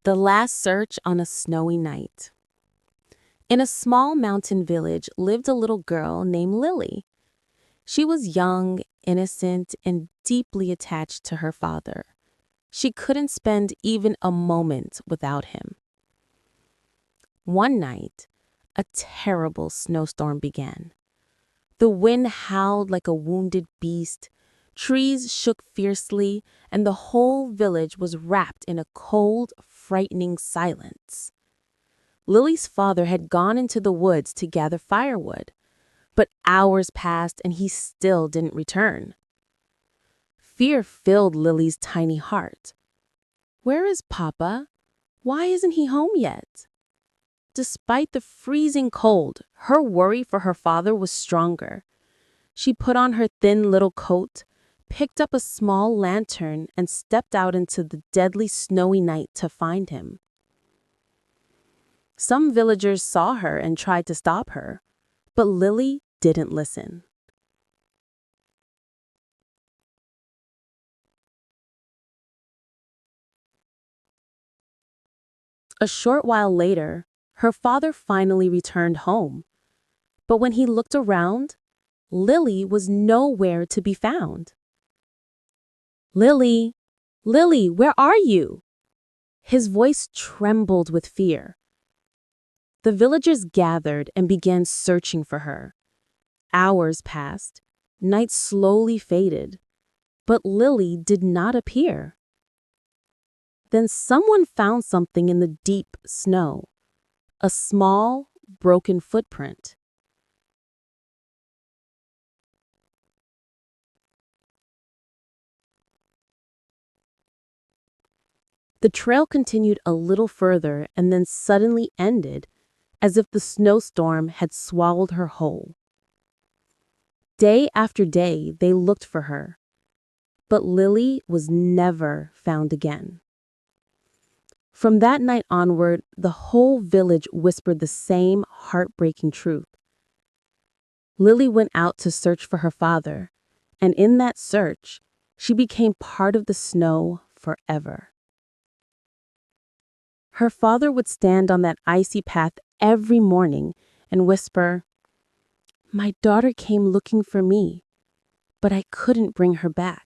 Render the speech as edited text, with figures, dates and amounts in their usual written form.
The last search on a snowy night. In a small mountain village lived a little girl named Lily. She was young, innocent, and deeply attached to her father. She couldn't spend even a moment without him. One night, a terrible snowstorm began. The wind howled like a wounded beast, trees shook fiercely, and the whole village was wrapped in a cold, frightening silence. Lily's father had gone into the woods to gather firewood, but hours passed and he still didn't return. Fear filled Lily's tiny heart. Where is Papa? Why isn't he home yet? Despite the freezing cold, her worry for her father was stronger. She put on her thin little coat, picked up a small lantern, and stepped out into the deadly snowy night to find him. Some villagers saw her and tried to stop her, but Lily didn't listen. A short while later, her father finally returned home. But when he looked around, Lily was nowhere to be found. "Lily, Lily, where are you?" His voice trembled with fear. The villagers gathered and began searching for her. Hours passed, night slowly faded, but Lily did not appear. Then someone found something in the deep snow, a small, broken footprint. The trail continued a little further and then suddenly ended, as if the snowstorm had swallowed her whole. Day after day, they looked for her, but Lily was never found again. From that night onward, the whole village whispered the same heartbreaking truth. Lily went out to search for her father, and in that search, she became part of the snow forever. Her father would stand on that icy path every morning and whisper, "My daughter came looking for me, but I couldn't bring her back."